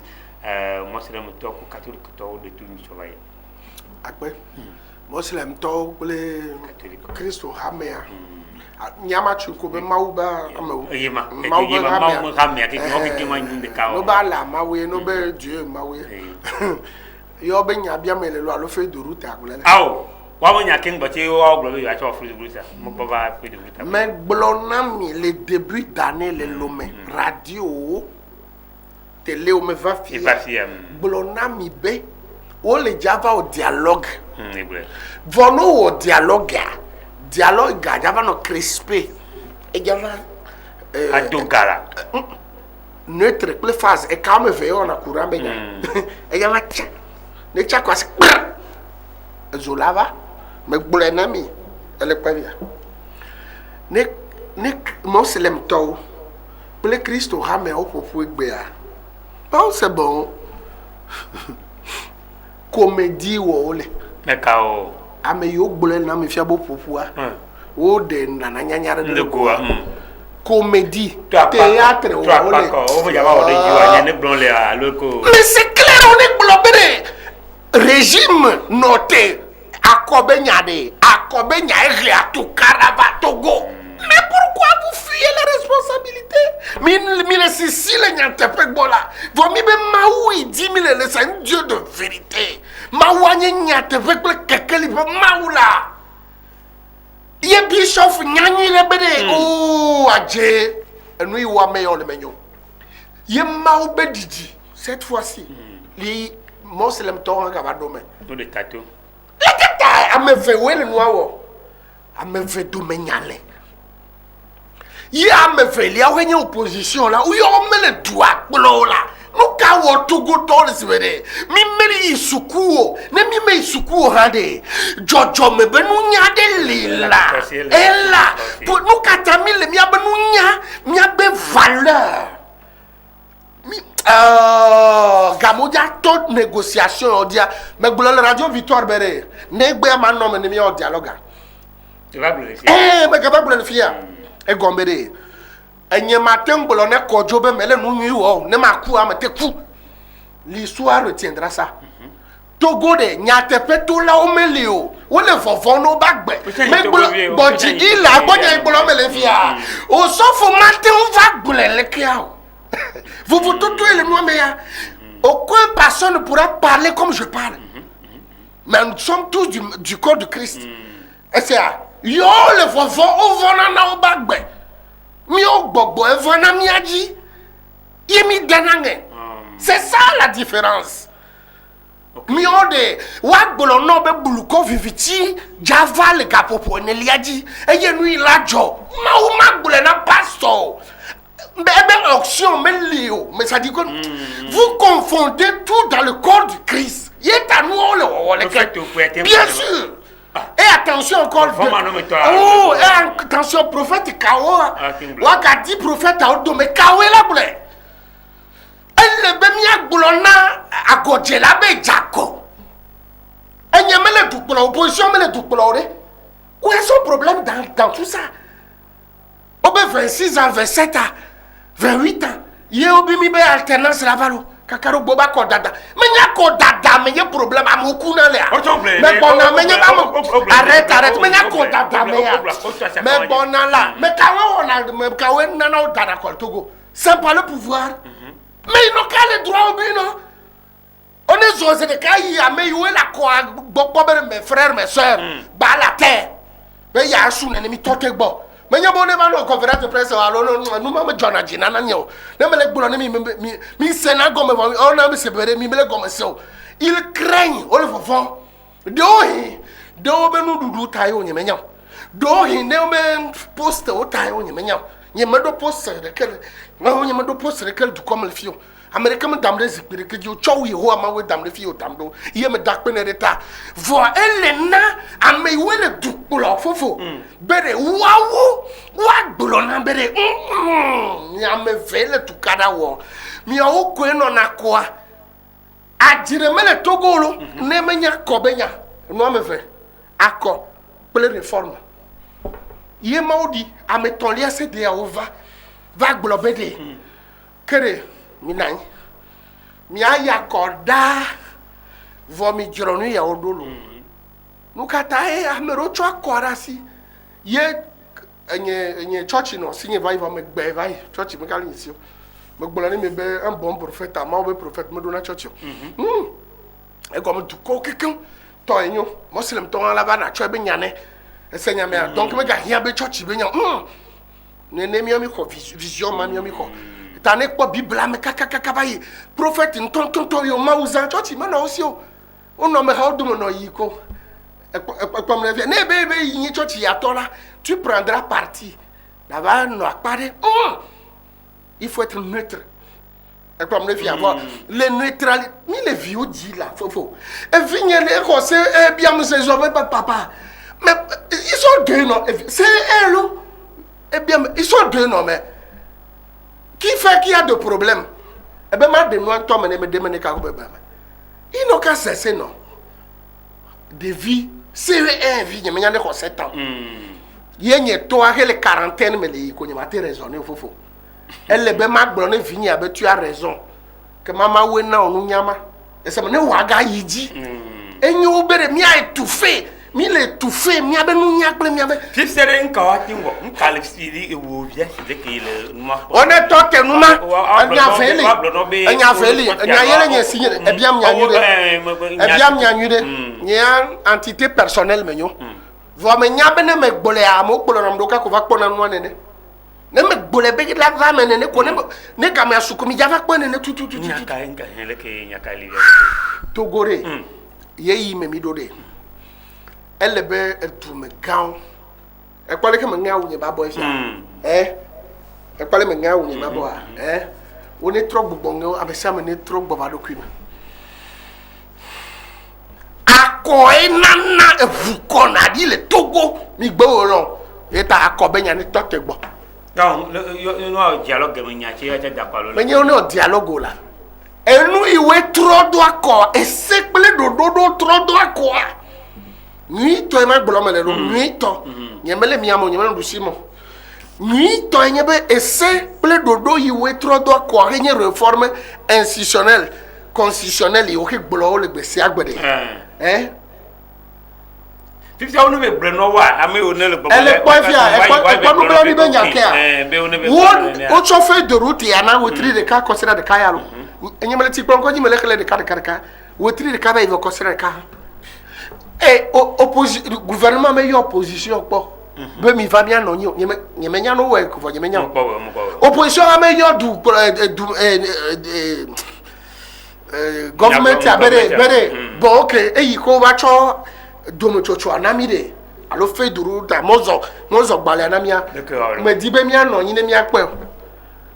muslim to ko catholique to de to ni chova ye akpe muslim to le Christo hamea nyama chuko be mauba amu yema mau hamea ke ko ke ma nyinde ka no ba la mawe no be dieu mawe yo be nya bia mele lo alo fe duru ta gule aw wa mo nya king bati o glo yo acho fru glusa mo baba fe duru ta mais blonami le début d'année le lomé radio télé o me va fier blonami be o le java o dialogue vono o dialogue java no crispé e java adogara neutre ple phase e calme veio na kurambe nya e java cha ne cha kwasi zolava me blonami ele pavia ne muslim to ple Christo hame o popo egbe a bon c'est bon comédie wo ole me ka o ame yo gbole na me fia bo popua o de na nyanyare de go comédie théâtre wo ole o ya ba o de jiwa ne blon le a loko mais c'est clair on est blobere régime noté akobe nyade akobe nyaire a tout carava togo mais pourquoi vous fuyez la responsabilité mi le Sicile nyante pegbola vo mi be maou il dit mi le c'est un dieu de vérité maou anye nyante pegbola kekeli be maou la ye bishop nyanyi le bede oh adje enu iwa meyo le menyo ye maou be didi cette fois-ci li muslim to nga ba do me to de tato la tata ameve wele noawo ameve do menyale ya me felia o genya opposition la o yo me le doa kplo la no ka wo togo to le sibede mi meri isukuo ne mi me isukuo ha de jojo me be nu nya de lila ela pour no kata mi le mi abenu nya mi abe valeur mi gamoja to négociation odia me gbolo le radio Victoire Bere ne gbe ma no me ne mi o dialogue tu vas bleu me ka ba gbolo le fia e gombere enye matin bolo ne kojo be mele nu nyi wo ne maku amete ku l'histoire retiendra ça. Togo de nyatepe to la o mele o le fofo no bagbe me boji ila gbonya ibolo mele fia o so fo matin on va gbole le kia. Vous vous tutoyez le nom mais aucune personne ne pourra parler comme je parle. Mais nous sommes tous du corps de Christ. Et c'est yo le fofo o vona na o bagbe mi o gbogbo e vona mi aji yemi danange. C'est ça la différence. Mi o de wa gbolo no be buluko viviti java le gapopo ne liaji eye nu ilajo ma o magbole na pastor bébé auction mais Léo mais ça dit que vous confondez tout dans le corps du Christ. Il est à nous le bien sûr. Et attention encore. Oh, et attention prophète Kawa. Wakati prophète Aodo mais Kawa la boule. Elle le bemia boulona à godje la be Jaco. Elle n'y a même tout pour l'opposition mais le tout pour l'oré. Où est son problème dans tout ça? Au 26 ans, 27 ans. 28 ans, il y a une alternance là-bas. Kakaro boba ko dada. Mais il y a ko dada, mais il y a problème à mon coup. Mais bon, arrête, mais il y a ko dada. Mais bon, là, mais quand on a dada Togo, c'est pas le pouvoir. Mais ils n'ont qu'à le droit au but, non? On est osé de cahier, mais où est la quoi? Mes frères, mes soeurs, bas la terre. Mais il y a un sous ennemi, tout est bon. Mais il y a bon événement en conférence de presse, nous m'avons John Adjina, nous m'avons boulonné, mi sénat comme on a mis séparé, mi m'avons comme ça. Ils craignent, on le voit. Dohi, dobe nous doudou taillon, y menyam. Dohi, ne me poste au taillon, y menyam. Y me do poste, lequel, non, y me do poste, lequel du comme le fion. Américain me damne zikiri que you chow you ama we damne fi otamdo ye me dak penedeta vo elena ame we le dukulo fofo bere wawo wa gbulona bere mi ame vele tukada wo mi o ko no na ko ajire mele togolo ne menya ko benya no ame ve akọ ple réforme ye maudi ame tonlia se de ova va globede kere minai mi aya koda vomi jironu ya odolo nukata amero cho akora si ye enye church no sinye vai va me gbe vai church me kali nsi me gbolani me be un bon prophète ama be prophète me dona church e comme du ko keken to enyo muslim to la ba na cho be nyane esenya me donc me ga hia be church be nya ne mi ko vision ma mi ko tane ko bibla me kaka bayi prophète ntontonto yo mauza church mana osio ono me ha odumo no yiko comme ne bebe yin church ya tola tu prendras parti là-bas no akpare il faut être neutre comme le avoir les neutralité ni les vieux dit là faux et vigne les conseils et bien me se pas papa mais ils sont deux non c'est elle et bien ils sont deux non mais qui fait qu'il y a de problèmes? Eh bien, ma demande, toi, me demande qu'à vous. Ils n'ont qu'à cesser, non. Des vies, c'est une vie, il y a 7 ans. Il y a toi, les quarantaine, mais il y a raisonné, il faut. Elle est bien mal blonde, tu as raison. Que maman, ou non, nous n'y a pas. Et ça me waga yidi. Et nous, on a étouffé. Mi le touffé, mi abe nous n'y a pas, mi abe. Si c'est un cas, tu vois, un califie et vous vient, c'est qu'il on est toi que nous ma, on y a fait les, on y a fait les, on y a rien signé, et bien n'y a entité personnelle, mais nous. Vous me n'y a pas de me bolé à mon colonel d'Oka qu'on va prendre un mois ne me bolé bégué la femme et ne connaît pas, ne gamma soukoumi, y'a pas de tout. Togoré, yé me midoré. Elle be tout me quand e kwale ke me nga unye babo efia e kwale me nga unye babo on est trop bongo abesa me ne trop bobado kwim akoe nana e vuko na di le Togo mi gbo olon e ta akobe nya ni toke gbo donc no dialogue me nya che ya d'accord lo me nya no dialogue la e nu iwe trop do akọ e sekple do trop do akọ nuit toi ma blomele nuit to nyemele miamo nyemele dusimo Ni to nye be essaie ple dodo yi we tro do ko nye réforme institutionnelle constitutionnelle yi o ke gbolo le gbesi agbede Fifty on be breno wa ame o ne le gbolo elle point fia e point no be ni be nyake a wo chauffeur de route ya na wo tri de ka consider de ka ya lo enye mele ti pon ko nyimele kele de ka wo tri de ka ba ivo consider de ka et opposition gouvernement me yo opposition po be mi va bien no nyeme nya no we ko nyeme nya opposition ame yo du government abere bon okay eyi ko ba cho domo chocho anamide alo fe duru da mozo gbale anamia me di be mi ano nyine mi akpe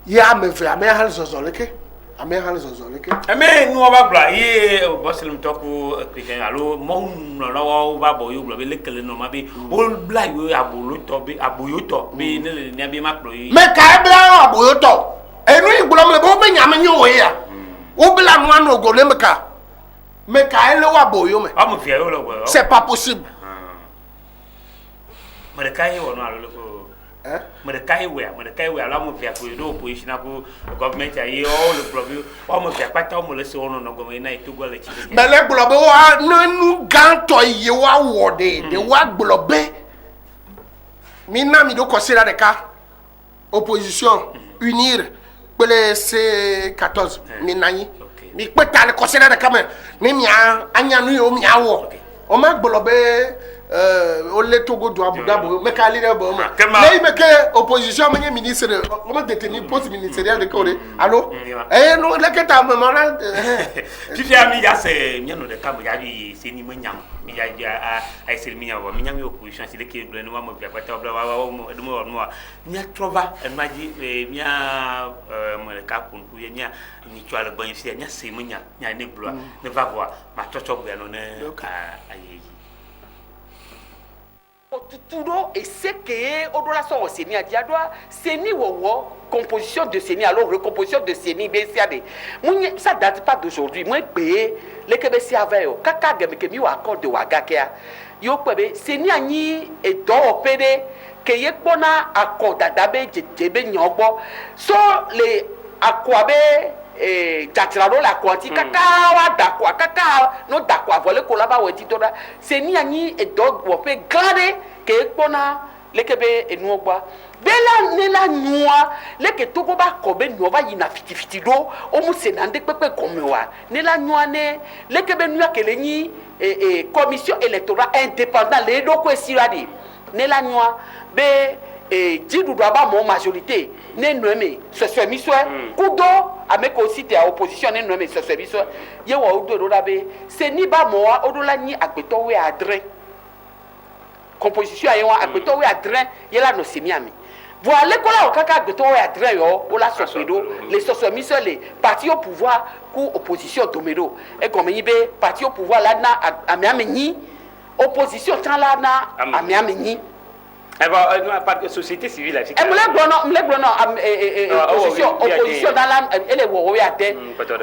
ya me fe ame hal zozoleke ame nu ba bla ye boselim toku christian alo mo no ba bo yo bla be lekele no ma be o bla yo abolo to be ne le ne be makro yi me ka bla aboyo to enu igbulo me bo be nyame nyo we ya o bla no anu ogo le me ka ele wa boyo me am fi yo lo bo c'est pas possible me ka ye wono alo ko me kai we ala mo fi ko do opposition ko government ayi o le problem o mo fi apata o mo le se ono no gomo na itugo le chi me le gbobe wa nu ganto ye wa wode de wa gbobe mi na mi do consider de ka opposition unir pele C14 mi nani mi peta le consider de ka me ni mi anya nu yo mi awo o ma gbobe o le togo do abudabo me ka lire bo ma lei me ke opposition me ministre o ma détenir poste ministériel de Corée allo no le ke ta me mona tu fais ami ya se mi no de ka mo ya bi se ni mo nyam mi ya ai se mi nyam mi nyam opposition si le ke ble no ma mo bia kwata obla wa mo de mo no nya trova en maji mi a mo le ka kun ku ye nya ni twa le ban si nya se mo nya ne bloa ne va voir ma toto bia no ne ayi Tudo et ce que au-delà son Seni a dit à doit Seni wowo composition de Seni alors recomposition de Seni BCAD ça date pas d'aujourd'hui moi payé les kebesi avait kaka game mi wa accord de wagakea yo pebe Seni ani et do opede que ye bona accord dadabe jebe nyogbo so les akwabe jatiralo la kwanti kaka wa dakwa kaka no dakwa vole ko laba we titora Seni ani e dog wo pe glade ke pona lekebe enu ogba bela nela nua leke togo ba kobe nova yina fitifiti do o mu senande pepe komewa nela nua ne lekebe nua kelenyi commission électorale indépendante le do ko siradi nela nua be jidu do ba mo majorité ne noeme ce miso kudo avec aussi te opposition ne noeme ce miso ye wa odo do dabe Seni ba mo odola ni agbeto we adre composition ayewa agbeto we adre yela no semiami voilà kola okaka agbeto we adre yo ola sosedo les sosomiso les partis au pouvoir ku opposition domedo e comme yibe parti au pouvoir là na amiamenyi opposition tan là na amiamenyi pas de société civile là opposition dans la elle est wowe ate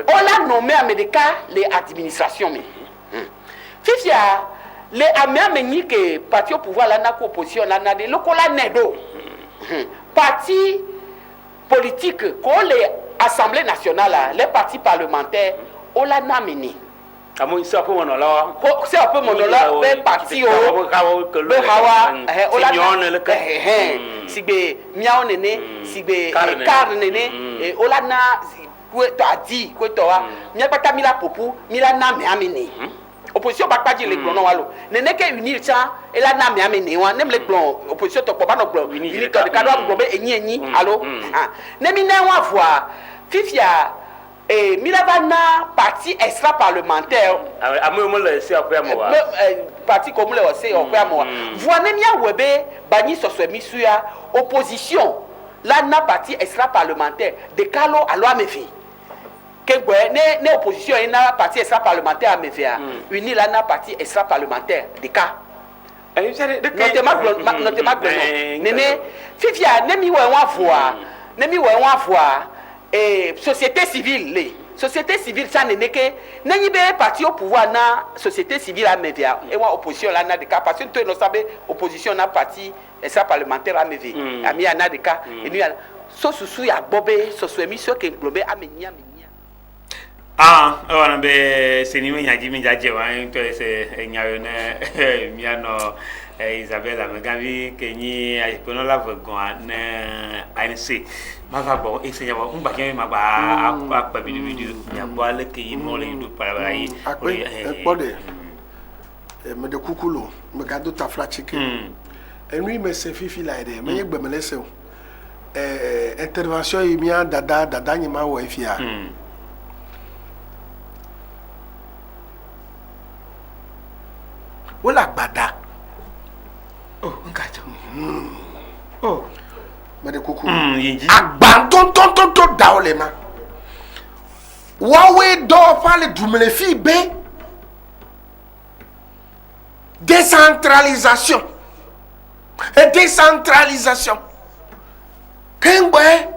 on l'a nommé à Médéca les administrations mais fifia les amiamenyi que parti au pouvoir là na opposition là na de lokola nedo parti politique ko les assemblées nationales les partis parlementaires on l'a nameni amo isa po mono la ko se apo mono la be parti o be hawa o la sigbe miao nene sigbe car nene o la na ko to adi ko to wa nya pata mila popu mila na me amene opposition ba paji le gbon walo nene ke unir cha e la na me amene wa nem le gbon opposition to ko ba no gbon unir to de ka do gbon be enyi allo ne mi na wa voix fifia Milabana parti extra parlementaire parti comme le c'est voilà mia webe bani sosomisuya opposition là na parti extra parlementaire de Carlo alo mefi que ne opposition et na parti extra parlementaire mefi uni là na parti extra parlementaire de cas notement nene fifia ne mi wa voix société civile société civile ça n'est que n'ani be parti au pouvoir na société civile a mevia et wa opposition là na de cas parce que tu no sabe opposition na parti ça parlementaire a mevi ami na de cas et nous so susu ya bobe so so émission que globé amenya wana be senime nyaji mi jaje wa to se nyayo ne miano Isabella Megavi kenyi aikono la vogon ne ANC mava bon esenya ba umba ke ma ba akpa bidu ya bo ale ke yimo le ndu para yi pode me de kukulo me gado ta flat chicken enui me se fifi la ide me yegbe me lese intervention yi mia dada nyima wo ifia wala gbada nkacho mede kuku agbanton ton daolema wawe do fale dumele fi be décentralisation kengbe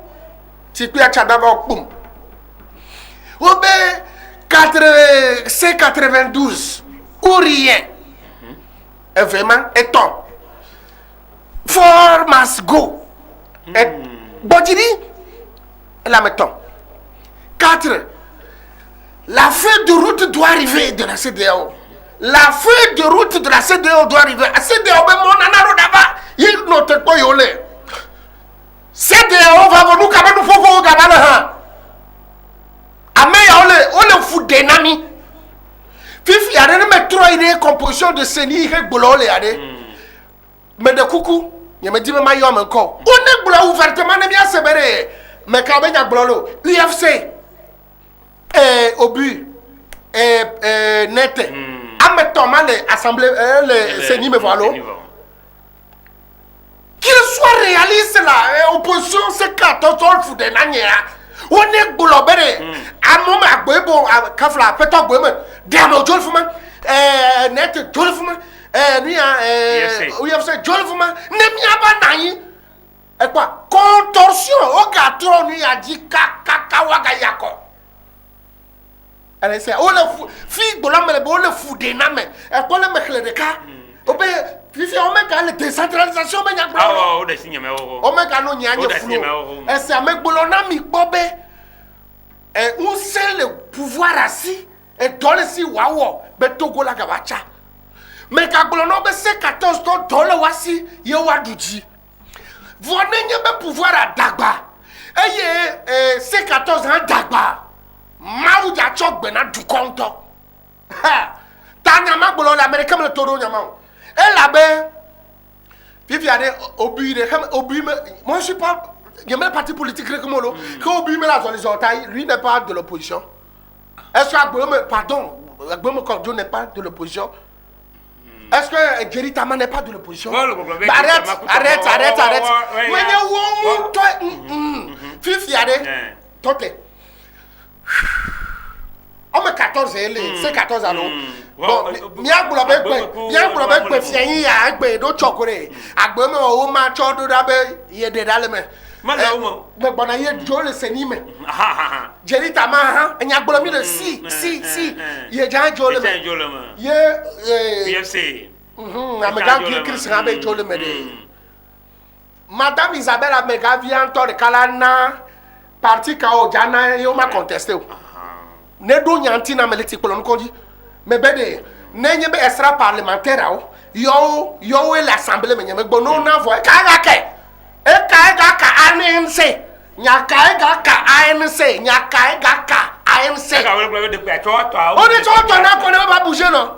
ti pe acha daba pum obe 92 ou rien vraiment étant four must go Bodiri la mettons 4 la feuille de route doit arriver de la CEDEAO doit arriver à CEDEAO ben mon anaro d'aba il note pas yole CEDEAO va nous quand même faut gabana ha ame yole on le fout dynamique fifi y a des métro et composition de CENI rigolo les ade mais de coucou y me dit me mayo encore on est blo ouvertement ne bien sebere mais quand ben y a blolo UFC Obu net amettons les assemblées les CENI me voilà qu'il soit réaliste là opposition c'est 14 fou de nanya on est globere amoma agbebo kafla peto gbeme diamo jolfuma net jolfuma UFC jolfuma ne miaba nayi e quoi contorsion o gatro ni adi kaka waga yako elle c'est on le fi gbola mele bo le fou de na me e ko le mekle de ka obe fifi o meka le décentralisation be nya o de sinya me o meka no nya nya flo e se amegbolo na mi gbobe on sait le pouvoir assis et donne si wawo be togo la gabacha mais ka gbono no be se 14 to dole wasi ye waduji vonenye be pouvoir adagba eye se 14 ans dagba mawu ja chogbe na du konto tanya magbolo la america me toro nyama e la be vivi ade obi moi je suis pas il y a même parti politique comme Molo que Obi me la zone lui n'est pas de l'opposition. Est-ce que Agbome pardon Agbome Cordio n'est pas de l'opposition? Est-ce que Jerry Tama n'est pas de l'opposition? Arrête. Mais toi Fifi ade tote. On me 14 c'est 14 ans. Bon, bien globe fiani ya agbe do chokore. Agbome o ma chodo dabe ye de daleme. Mais bon, il y a Joel Senime. Jerry Tama, il y a Bolomi de si. Il y a déjà Joel. Il y a UFC. Madame Chris Rabé Joel Mede. Madame Isabelle Amega vient de Kalana, parti Kao Jana, et on m'a contesté. Ne do nyantina meleti kolon konji. Mais bede, ne nyebe extra parlementaire yo l'assemblée mais nyebe bono na voix kagake. Eka ANC nyaka ANC on est tout na ko ne ba bouger non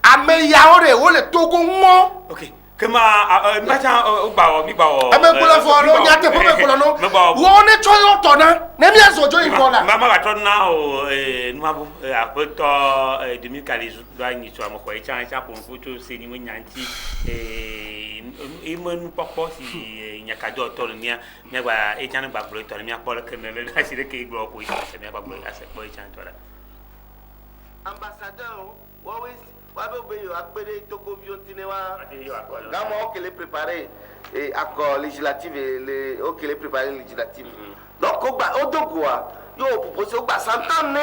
ame yaore o le togo mo OK kema macha mi bawo ame kula fo lo nyate fo me kula no wo ne choyo to na ne mi azojo ikola mama ba to na o nuabo apoto 2000 do anyi so amko e chan pour photo seni mo nyanti imon popo si nyakajo to nia me gba e chan gba bro to mi apolo kenele na sire ke igbo ko ise me gba bro ase po e chan to la ambassadeur always et accord législatif et les préparé législatif. Donc au Dogoa, yo proposé au Santan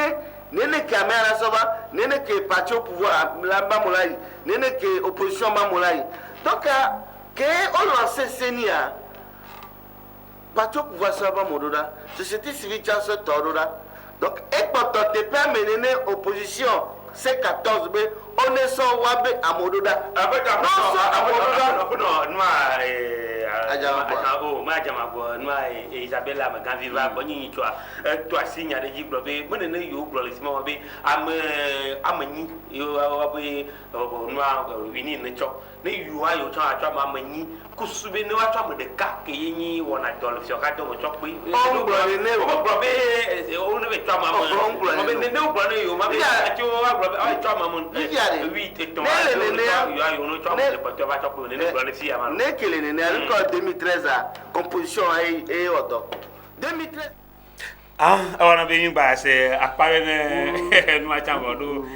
nene que amera soba, nene que parti au pouvoir la bamolai, nene que opposition bamolai. Donc que on lance Senia parti au pouvoir soba mododa, société civile chance toroda. Donc et pour te permettre opposition C14 B on est sans wabe à mododa. Avec un Isabella Magaviva, Bonnie, toi, signe à l'équipe, mais you, Brolissement, Amani, you are noir, winning the chop. You are your child, Mamani, Kusubi, no trouble the cat, Kini, one at all of your cat over chop. Oh, brother, only a trauma, no brother, you might be at your trauma. We take to you are no trouble, but you're about to Nekele ne encore 2013 a composition et auto 2013 ona be nyimba se akpare ne no achango do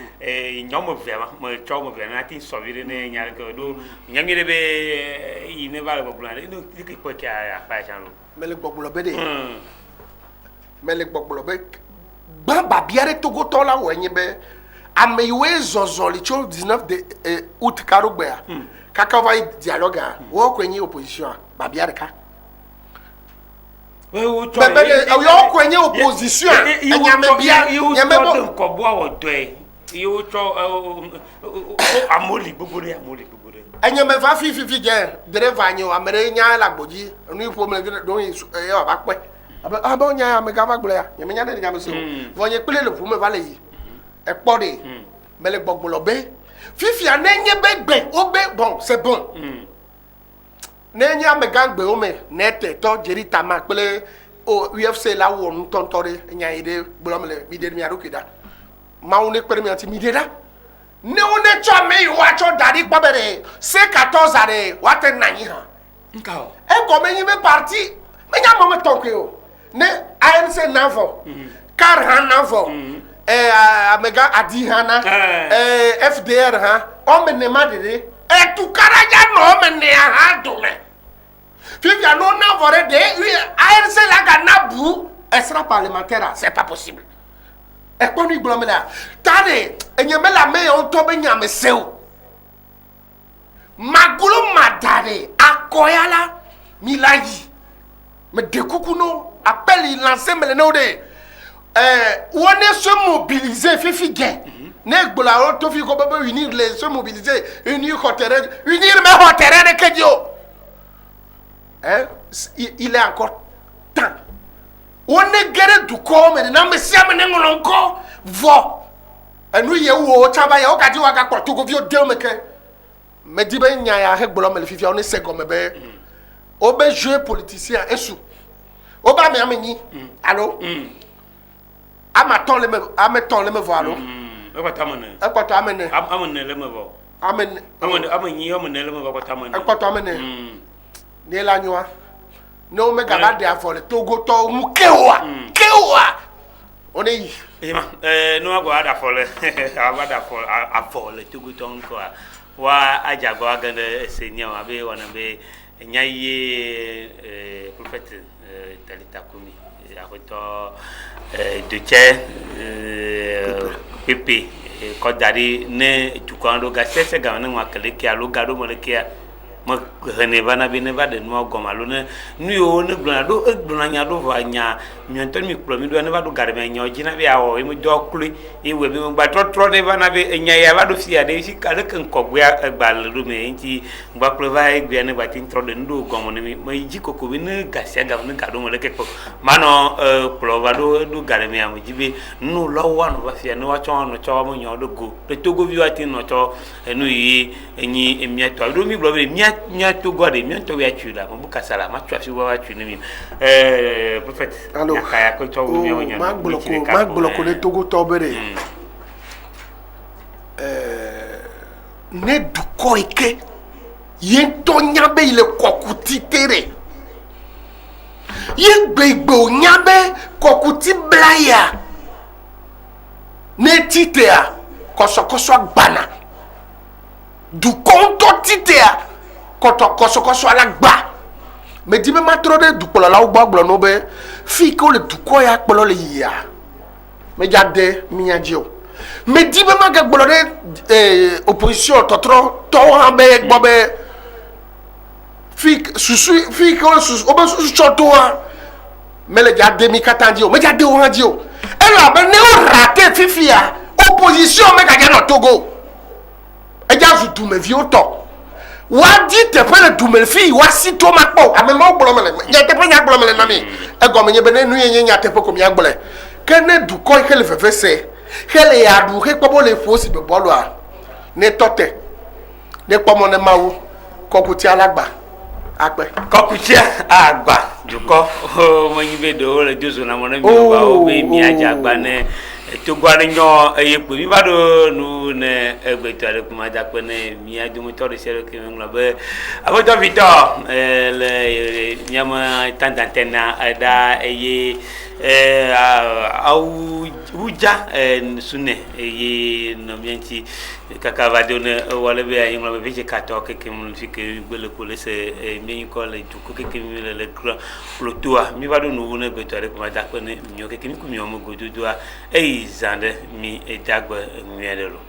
nyomo vema mo chomo vema na tin sovire ne nyar ko do nyamire be ine bale populare do ki ko kya pa chanlo mele gbogbo be de mele gbogbo be gba babiare togo to la wenye be ameiwe zozo li cho 19 de août karugba kaka vai dialogue wo kwenye opposition babiare ka yo kwenye opposition enyame bia nyame bo nko bo awodo yo cho amoli bubure enyame va fifi gen driver anyo amere nya la gboji nu ipo me don yo ba pe aba nya me ga ba gbole ya nyame nya de nyame so vonye pele le fu me va le yi e po de mele gbogbolo be fifi anenye begbe obe bon c'est bon nenya me gangbe o me nete to jerita ma pele o UFC la wo nu tontore nya ide gbolomle mi de mi arokida ma one pere mi anti mi de da ne one cho me wa cho dari gbabere C14 are wa te nanyi ha nka e ko me yin me parti me nya mo me tonke o ne ANC navo car han navo amega adi hana FDR ha o me ne madede tu karaja no me ne ha do me fifi no na vore de ANC la gana bu extra parlementaire c'est pas possible e ko ni gbolo me la tade enyeme la me on to be nyame seu magulu madare akoyala milayi me dekuku no appel il lancer me le no de on est se mobiliser fifi gain ne gbola o to fi ko be unir les se mobiliser unir terrain unir me terrain de kedio il est encore temps on est guerre du corps mais na me sia me ngolo nko vo enu ye wo chaba ya o ka di wa ka porto go vi o de me ke me di be nya ya he gbolo me fifi on se go me be o be jouer politicien esu o ba me ameni allo amaton le me voir allo ekwato amene le me vo amene le me vo ekwato amene ne la nyoa no me gaba de afole togo to mu kewa on est no agwa da fole afole togo to nko wa ajago agande senya wa be wana be nyaye prophète Talita Kumi akoto de che pepe ko dari ne tukando ga sese ga ne wa kele ki alo ga do mo le ki ma hene bana bi ne ba de no goma lo ne nu yo ne blona do blona nya do va nya nyento mi pro mi do ne ba do gare me nya ojina bi awo mi do kuli e we bi gba tro de bana bi nya ya ba do fia de si ka de kan ko gba gbal do me nti gba pro va e gbe ne ba tin tro de ndo gomo ne mi ma ji koko bi ne gasia ga ne ga do mo le ke ko mano pro va do gare me am jibe nu lo wa no ba fia ne wa chon no cho mo nya do go de togo bi wa tin no cho enu yi enyi emia to do mi blo bi nya to gode mi to ya chula mo buka sala ma chwa fi wa chu ni mi prophète akaya ko to mi wonya ma bloko ne togo to bere ne du ko ike yen to nyabe ile kokuti tere yen gbegbe nyabe kokuti blaya ne titea kosokoso gbana du kɔntɔ titea kɔtɔ kɔsɔkɔsɔ ala gba mɛ di bɛ ma trɔ ɖe dukplɔlawo gbɔ gblɔ no be fi ke wole dukɔ ya kplɔ le yia mɛ dza de mia dzi o mɛ di bɛ ma ke gblɔ ɖe opposition tɔtrɔ tɔwo hã be gbɔ be fi susu fi ke wole susu wobe susu tsɔ to hã mɛ le dza de mi katã dzi o mɛ dza de wo hã dzi o elabe ne wo rate fifia opposition mɛ gadza nɔ Togo edza zu dumeviwo tɔ wadi teƒe le dumevi wasi to ma kpɔ amemawo gblɔ me le nya teƒe nya gblɔ me le na mi egɔme nye be ne nu ye nye nya teƒe ko mia gblɔe ke ne dukɔ yi ke le veve se ke le ya ɖu ke kpɔ be le ƒo si be bɔlua ne tɔ te ne kpɔmɔ ne mawu kɔkutia alagba akpɛ. kɔkutia agba dukɔ menyi be ɖewo le dozo na mo ne mi wo be miadze agba ne Togo aɖe nyɔ eye kpe mi va ɖo nu ne egbetɔ aɖe kuma da kpe ne mia dometɔ ɖe sia ɖe ke ŋlɔ be aƒetɔ vitɔ le miame tantantena ɖa eye awu wudza sune eye nɔ mia ŋuti kaka va do ne ewɔ le be ŋlɔ be vetse katɔ keke mu fi ke gbele ko le se mia ŋkɔ le duko keke mi le klotoa mi va ɖo nuwu ne egbetɔ aɖe kuma da kpe ne miɔ keke mi ku miɔ me gododoa eyi zã ɖe mi edagbe nyuie ɖe lo.